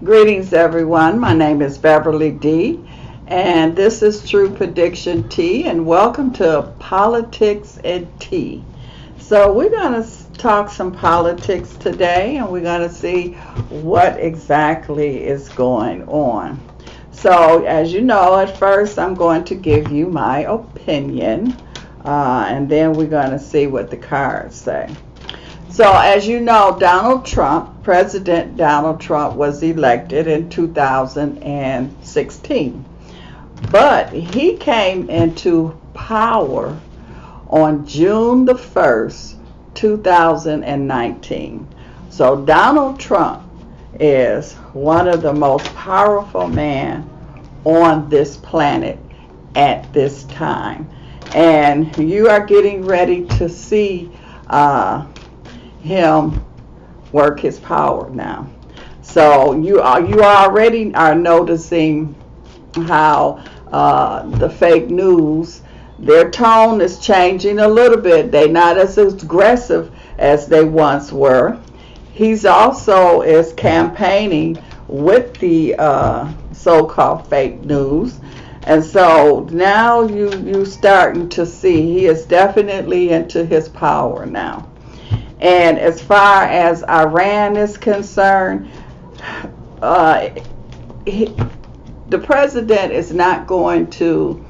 Greetings, everyone. My name is Beverly D, and this is True Prediction Tea, and welcome to Politics and Tea. So, we're going to talk some politics today, and we're going to see what exactly is going on. So, as you know, at first I'm going to give you my opinion, and then we're going to see what the cards say. So, as you know, President Donald Trump was elected in 2016. But he came into power on June the 1st, 2019. So, Donald Trump is one of the most powerful men on this planet at this time. And you are getting ready to see him work his power now. So you already are noticing how the fake news, their tone is changing a little bit. They're not as aggressive as they once were. He's also is campaigning with the so-called fake news. And so now you starting to see he is definitely into his power now. And as far as Iran is concerned, the president is not going to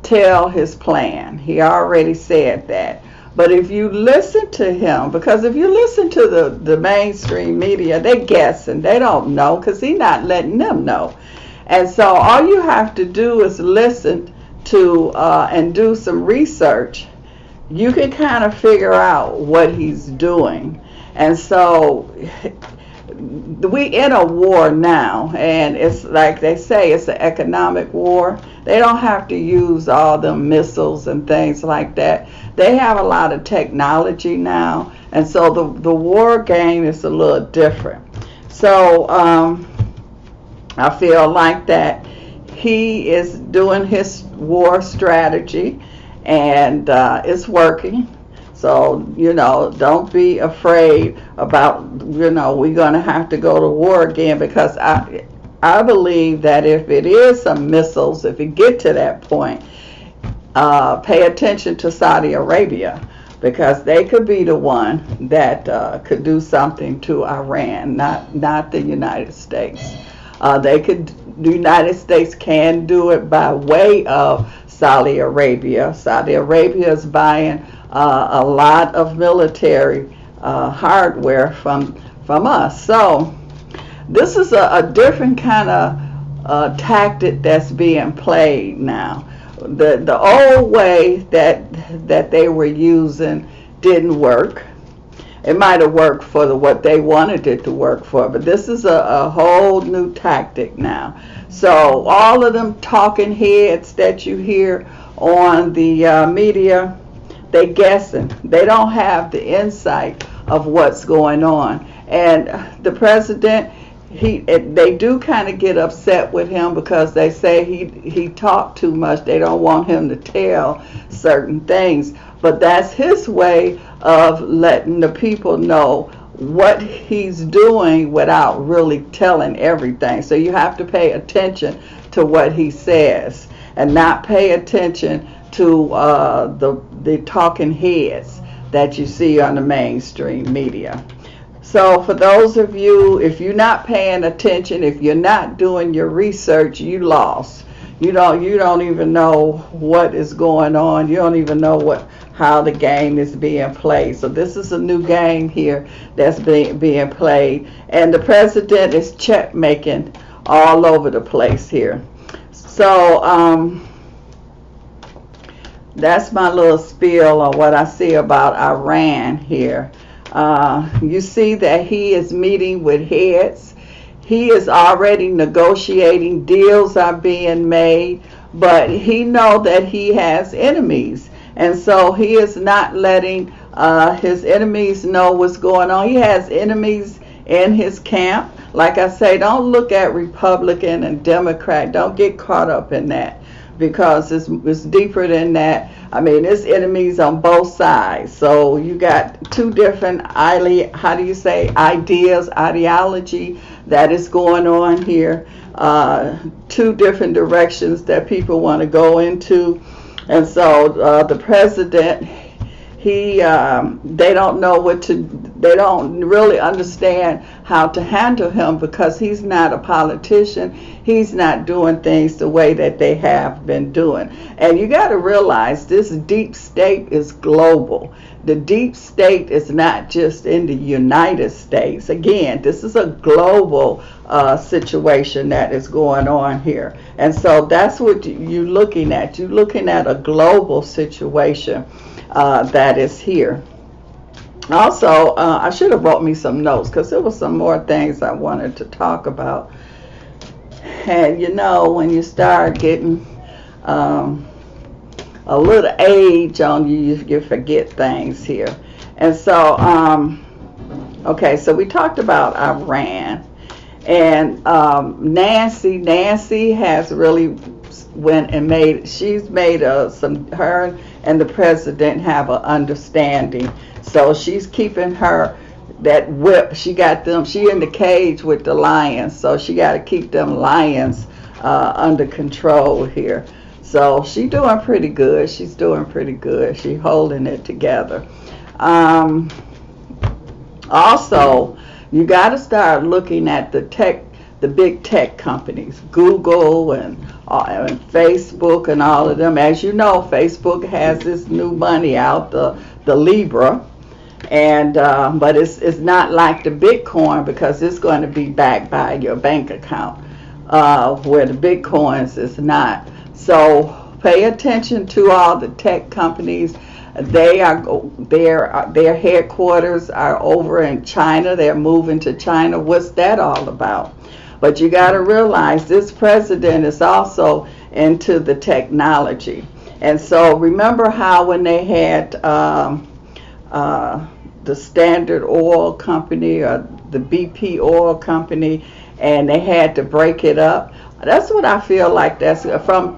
tell his plan. He already said that. But if you listen to him, because if you listen to the mainstream media, they guessing. They don't know because he's not letting them know. And so all you have to do is listen to and do some research. You can kind of figure out what he's doing. And so we in a war now, and it's like they say, it's an economic war. They don't have to use all the missiles and things like that. They have a lot of technology now, and so the war game is a little different. So I feel like that he is doing his war strategy, and it's working. So, don't be afraid about, we're going to have to go to war again, because I believe that if it is some missiles, if it get to that point, pay attention to Saudi Arabia, because they could be the one that could do something to Iran, not the United States. The United States can do it by way of Saudi Arabia. Saudi Arabia is buying a lot of military hardware from us. So this is a different kind of tactic that's being played now. The old way that they were using didn't work. It might have worked for what they wanted it to work for, but this is a whole new tactic now. So all of them talking heads that you hear on the media, they guessing. They don't have the insight of what's going on. And the president, they do kind of get upset with him because they say he talked too much. They don't want him to tell certain things. But that's his way of letting the people know what he's doing without really telling everything. So you have to pay attention to what he says and not pay attention to the talking heads that you see on the mainstream media. So for those of you, if you're not paying attention, if you're not doing your research, you lost. You don't even know what is going on. You don't even know how the game is being played. So this is a new game here that's being played, and the president is check making all over the place here. So that's my little spiel on what I see about Iran here. You see that he is meeting with heads. He is already negotiating. Deals are being made, but he knows that he has enemies, and so he is not letting his enemies know what's going on. He has enemies in his camp. Like I say, don't look at Republican and Democrat. Don't get caught up in that, because it's deeper than that. I mean, there's enemies on both sides. So you got two different ideology that is going on here. Two different directions that people want to go into. And so the president, they don't know they don't really understand how to handle him because he's not a politician. He's not doing things the way that they have been doing. And you got to realize this deep state is global. The deep state is not just in the United States. Again, this is a global situation that is going on here. And so that's what you're looking at. You're looking at a global situation that is here. Also, I should have brought me some notes because there were some more things I wanted to talk about. And you know, when you start getting a little age on you, you forget things here. And so, okay, so we talked about Iran. And Nancy has really went and she's made her and the president have an understanding. So she's keeping that whip. She in the cage with the lions. So she got to keep them lions under control here. So she's doing pretty good. She's holding it together. Also, you got to start looking at the big tech companies, Google and Facebook and all of them. As you know, Facebook has this new money out, the Libra, and but it's not like the Bitcoin because it's going to be backed by your bank account, where the Bitcoins is not. So pay attention to all the tech companies. Their headquarters are over in China. They're moving to China. What's that all about? But you got to realize this president is also into the technology. And so remember how when they had the Standard Oil Company or the BP Oil Company, and they had to break it up. That's what I feel like. That's from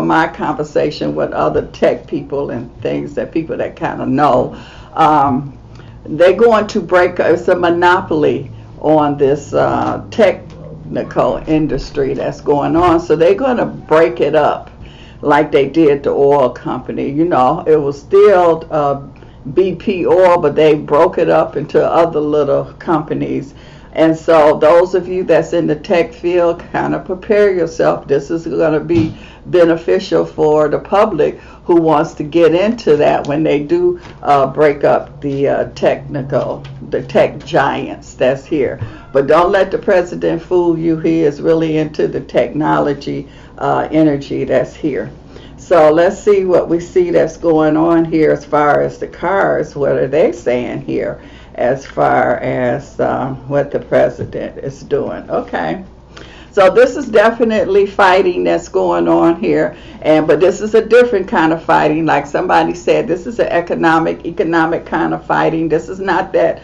my conversation with other tech people and things that people that kind of know. They're going to break. It's a monopoly on this technical industry that's going on. So they're going to break it up like they did the oil company. You know, it was still BP Oil, but they broke it up into other little companies. And so those of you that's in the tech field, kind of prepare yourself. This is going to be beneficial for the public who wants to get into that when they do break up the tech giants that's here. But don't let the president fool you. He is really into the technology energy that's here. So let's see what we see that's going on here as far as the cars. What are they saying here as far as what the president is doing? Okay. So this is definitely fighting that's going on here, but this is a different kind of fighting. Like somebody said, this is an economic kind of fighting. This is not that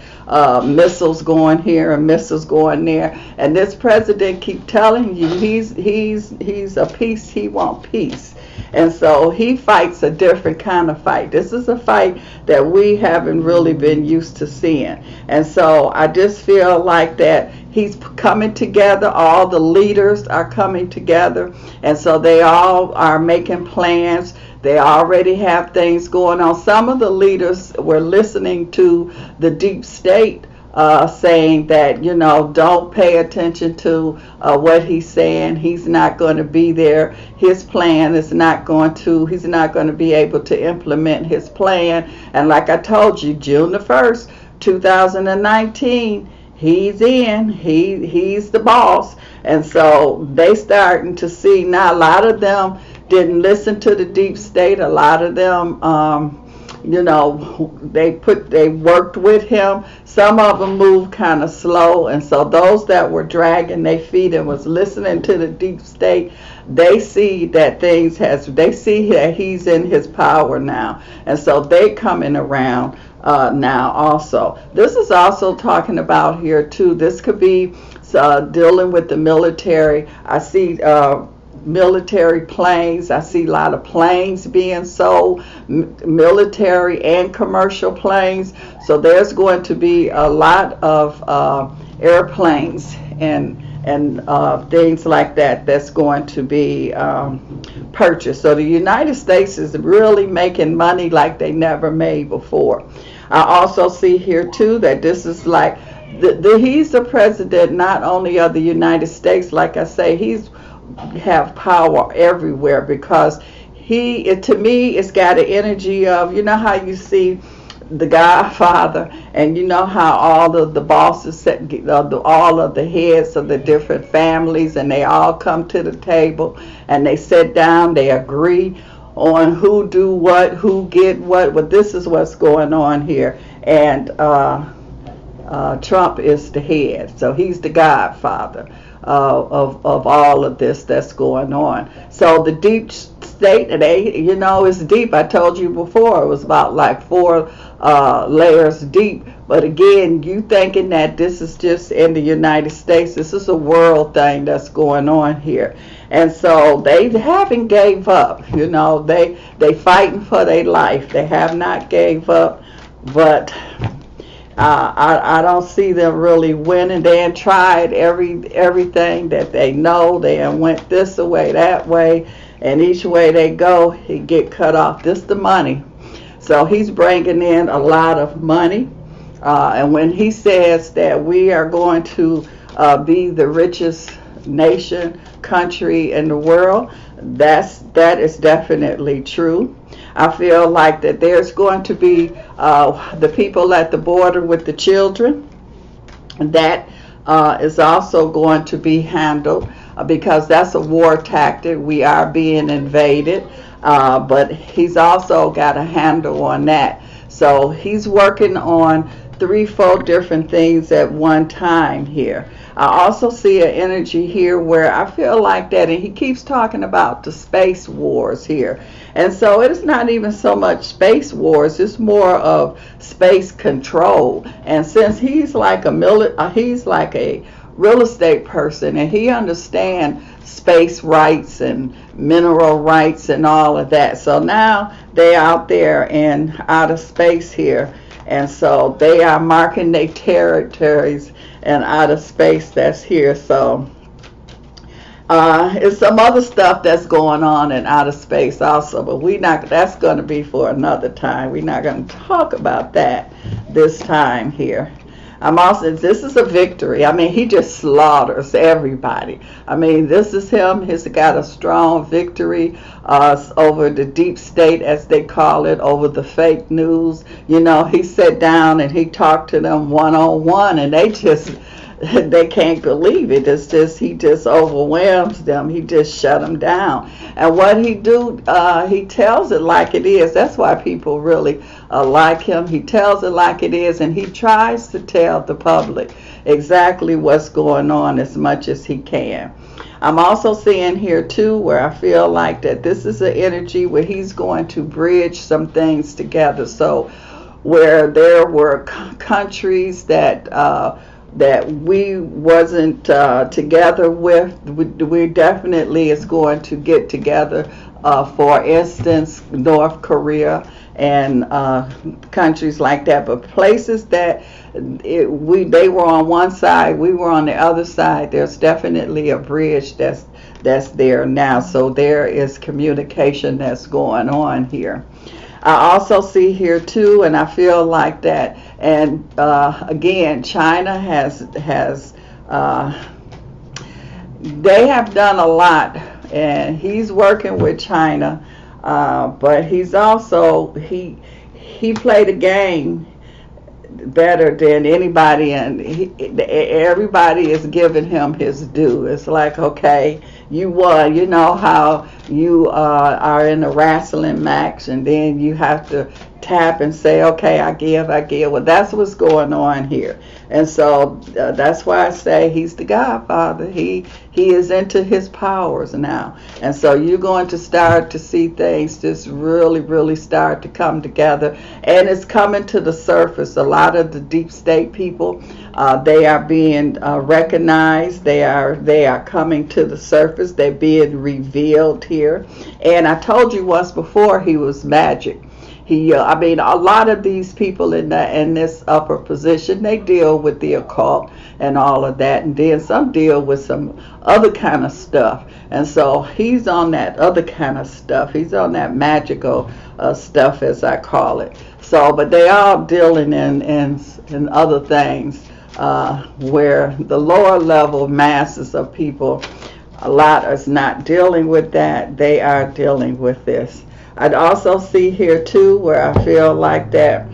missiles going here and missiles going there. And this president keep telling you he's a peace. He wants peace. And so he fights a different kind of fight. This is a fight that we haven't really been used to seeing. And so I just feel like that he's coming together. All the leaders are coming together. And so they all are making plans. They already have things going on. Some of the leaders were listening to the deep state saying that, you know, don't pay attention to what he's saying. He's not going to be there. His plan is he's not going to be able to implement his plan. And like I told you, June the 1st, 2019, he's in. He's the boss. And so they starting to see now. A lot of them didn't listen to the deep state. A lot of them you know, they worked with him. Some of them moved kind of slow, and so those that were dragging their feet and was listening to the deep state, they see that they see that he's in his power now, and so they coming around now also. This is also talking about here too. This could be dealing with the military. I see military planes. I see a lot of planes being sold, military and commercial planes. So there's going to be a lot of airplanes and things like that that's going to be purchased. So the United States is really making money like they never made before. I also see here too that this is like he's the president not only of the United States, like I say, he's have power everywhere because to me it's got an energy of, you know how you see the Godfather, and you know how all of the bosses all of the heads of the different families, and they all come to the table and they sit down, they agree on who do what, who get what. Well, this is what's going on here, and Trump is the head, so he's the Godfather of all of this that's going on. So the deep state, it's deep. I told you before, it was about like 4 layers deep. But again, you thinking that this is just in the United States, this is a world thing that's going on here. And so they haven't gave up. They fighting for their life. They have not gave up, but I don't see them really winning. They had tried everything that they know. They went this way, that way, and each way they go, he get cut off. This the money. So he's bringing in a lot of money. And when he says that we are going to be the richest country in the world, that is definitely true. I feel like that there's going to be the people at the border with the children. That is also going to be handled because that's a war tactic. We are being invaded, but he's also got a handle on that. So he's working on 3-4 different things at one time here. I also see an energy here where I feel like that, and he keeps talking about the space wars here. And so it's not even so much space wars, it's more of space control. And since he's like a real estate person, and he understands space rights and mineral rights and all of that. So now they're out there in outer space here. And so they are marking their territories and outer space that's here. So it's some other stuff that's going on in outer space also, but that's going to be for another time. We're not going to talk about that this time here. This is a victory. I mean, he just slaughters everybody. I mean, this is him. He's got a strong victory over the deep state, as they call it, over the fake news. He sat down and he talked to them one-on-one, and they can't believe it. It's just, he just overwhelms them. He just shut them down. And what he do, he tells it like it is. That's why people really like him. He tells it like it is, and he tries to tell the public exactly what's going on as much as he can. I'm also seeing here too where I feel like that this is an energy where he's going to bridge some things together. So where there were countries that we wasn't together with, we definitely is going to get together. For instance, North Korea and countries like that, but places that they were on one side, we were on the other side. There's definitely a bridge that's there now. So there is communication that's going on here. I also see here too, and I feel like that. And again, China they have done a lot, and he's working with China, but he's also he played a game better than anybody, and everybody is giving him his due. It's like, okay, you won. You know how you are in a wrestling match, and then you have to tap and say, okay, I give. Well, that's what's going on here. And so that's why I say he's the Godfather. He is into his powers now. And so you're going to start to see things just really, really start to come together. And it's coming to the surface. A lot of the deep state people, they are being recognized. They are coming to the surface. They're being revealed here. And I told you once before, he was magic. I mean, a lot of these people in this upper position, they deal with the occult and all of that, and then some deal with some other kind of stuff. And so he's on that other kind of stuff. He's on that magical stuff, as I call it. So, but they all dealing in other things, where the lower level masses of people, a lot is not dealing with that. They are dealing with this. I'd also see here too where I feel like that,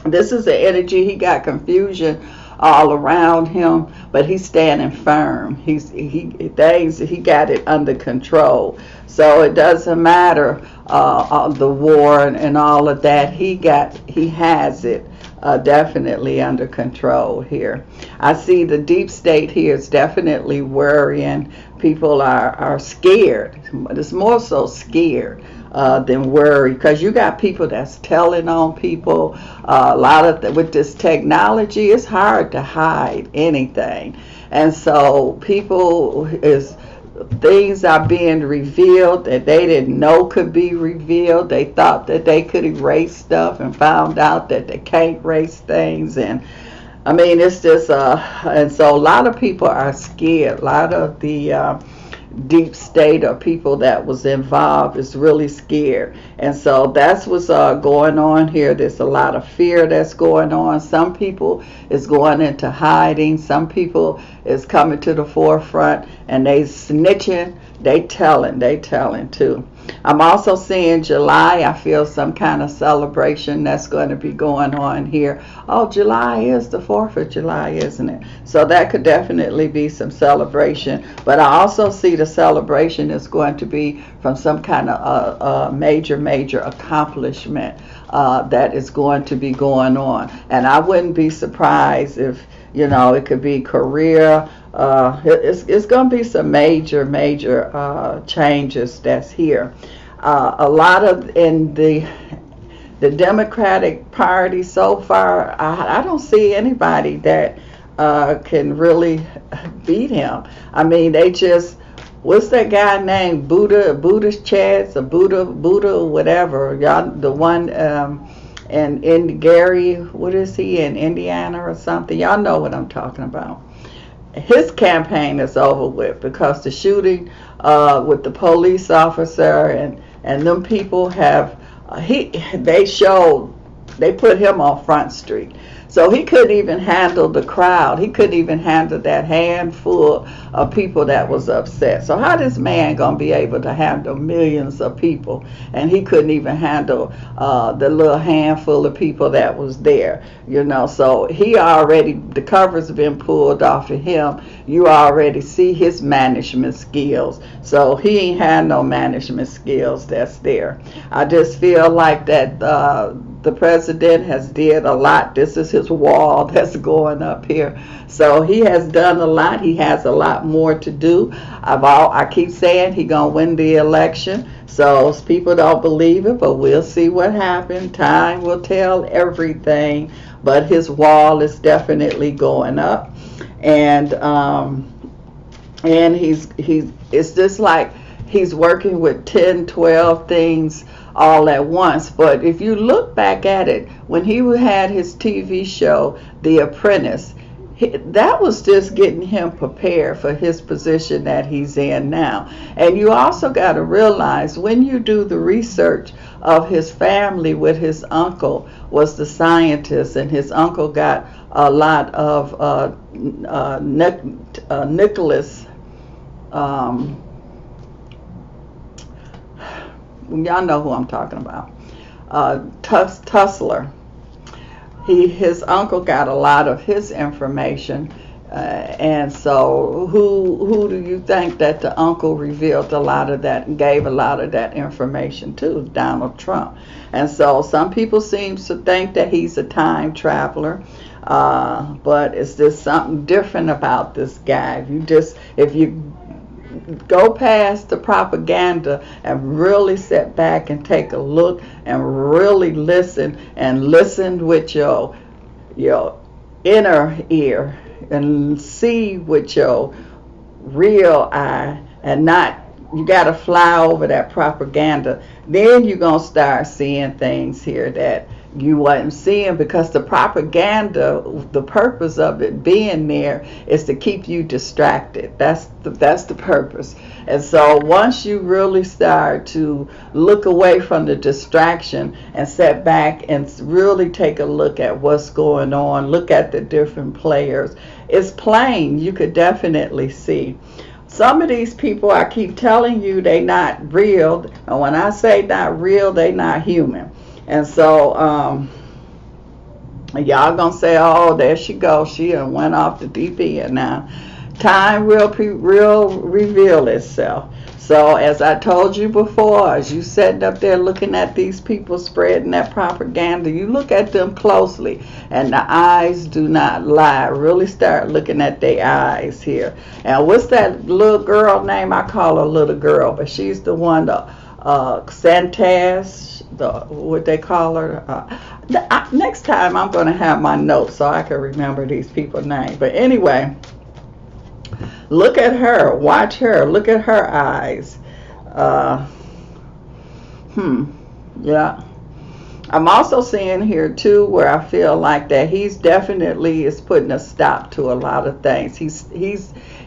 this is the energy. He got confusion all around him, but he's standing firm. He got it under control. So it doesn't matter the war and all of that. He has it definitely under control here. I see the deep state here is definitely worrying. People are scared. It's more so scared than worry, because you got people that's telling on people. A lot of with this technology, it's hard to hide anything, and so things are being revealed that they didn't know could be revealed. They thought that they could erase stuff and found out that they can't erase things. And I mean, it's just and so a lot of people are scared. A lot of the deep state or people that was involved is really scared, and so that's what's going on here. There's a lot of fear that's going on. Some people is going into hiding. Some people is coming to the forefront, and they snitching. They telling too. I'm also seeing July. I feel some kind of celebration that's going to be going on here. Oh, July is the 4th of July, isn't it? So that could definitely be some celebration. But I also see the celebration is going to be from some kind of major accomplishment that is going to be going on. And I wouldn't be surprised if, it could be career. It's going to be some major changes that's here. A lot of in the Democratic Party so far, I don't see anybody that can really beat him. I mean, they just, what's that guy named Buddha Chance or Buddha whatever, y'all, the one in Gary, what is he, in Indiana or something? Y'all know what I'm talking about. His campaign is over with because the shooting with the police officer and them people have they put him on Front Street. So he couldn't even handle the crowd. He couldn't even handle that handful of people that was upset. So how this man gonna be able to handle millions of people? And he couldn't even handle the little handful of people that was there. So he already, the cover's been pulled off of him. You already see his management skills. So he ain't had no management skills that's there. I just feel like that the president has did a lot. This is his wall that's going up here. So he has done a lot. He has a lot more to do. I keep saying he gonna win the election. So people don't believe it, but we'll see what happens. Time will tell everything. But his wall is definitely going up, and it's just like he's working with 10, 12 things all at once. But if you look back at it, when he had his TV show, The Apprentice, that was just getting him prepared for his position that he's in now. And you also got to realize, when you do the research of his family, with his uncle was the scientist, and his uncle got a lot of Nicholas, y'all know who I'm talking about, Tussler. His uncle got a lot of his information, and so who do you think that the uncle revealed a lot of that and gave a lot of that information to? Donald Trump. And so some people seem to think that he's a time traveler, but it's just something different about this guy. If you go past the propaganda and really sit back and take a look and really listen, and listen with your inner ear and see with your real eye, and not you got to fly over that propaganda. Then you're going to start seeing things here that you wasn't seeing, because the propaganda, the purpose of it being there is to keep you distracted. That's the purpose. And so once you really start to look away from the distraction and sit back and really take a look at what's going on, look at the different players, it's plain. You could definitely see. Some of these people, I keep telling you, they not real. And when I say not real, they not human. And so y'all gonna say, oh, there she goes. She went off the deep end now. Time will reveal itself. So as I told you before, as you sitting up there looking at these people spreading that propaganda, you look at them closely, and the eyes do not lie. Really start looking at their eyes here. And what's that little girl name? I call her little girl, but she's the one, the Santas, what they call her. Next time I'm going to have my notes so I can remember these people's names. But anyway, look at her, watch her, look at her eyes. Yeah. I'm also seeing here too where I feel like that he's definitely is putting a stop to a lot of things.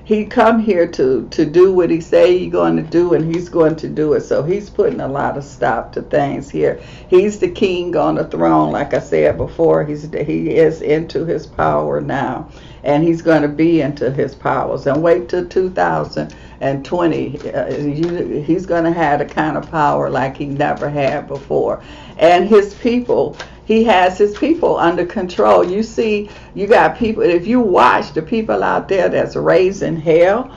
He come here to do what he say he's going to do, and he's going to do it. So he's putting a lot of stop to things here. He's the king on the throne, like I said before. He is into his power now, and he's going to be into his powers. And wait till 2020, he's going to have the kind of power like he never had before. And his people, he has his people under control. You see, you got people, if you watch the people out there that's raising hell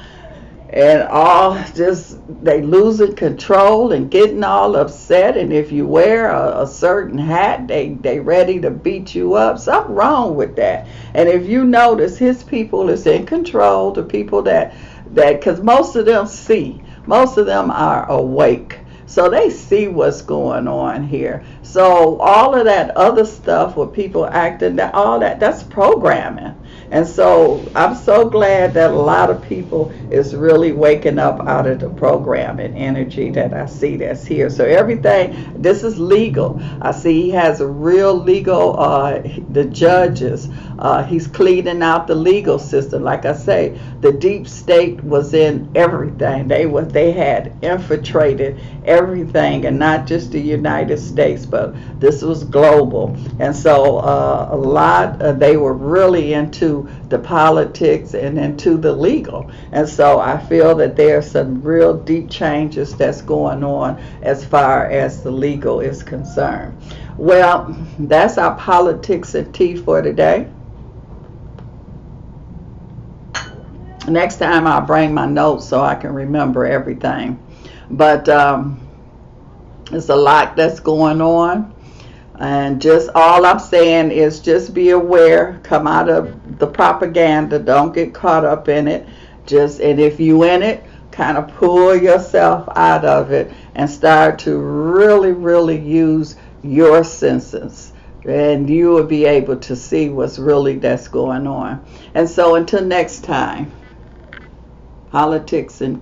and all just, they losing control and getting all upset. And if you wear a certain hat, they ready to beat you up. Something wrong with that. And if you notice, his people is in control, the people that because most of them see, most of them are awake. So they see what's going on here. So all of that other stuff with people acting, that's programming. And so I'm so glad that a lot of people is really waking up out of the programming energy that I see that's here. So everything, this is legal. I see he has a real legal, the judges, he's cleaning out the legal system. Like I say, the deep state was in everything. They had infiltrated everything, and not just the United States, but this was global. And so a lot, they were really into the politics and into the legal. And so I feel that there's some real deep changes that's going on as far as the legal is concerned. Well, that's our politics and tea for today. Next time I'll bring my notes so I can remember everything. But there's a lot that's going on. And just all I'm saying is just be aware, come out of the propaganda, don't get caught up in it. And if you in it, kind of pull yourself out of it and start to really, really use your senses. And you will be able to see what's really that's going on. And so until next time, politics and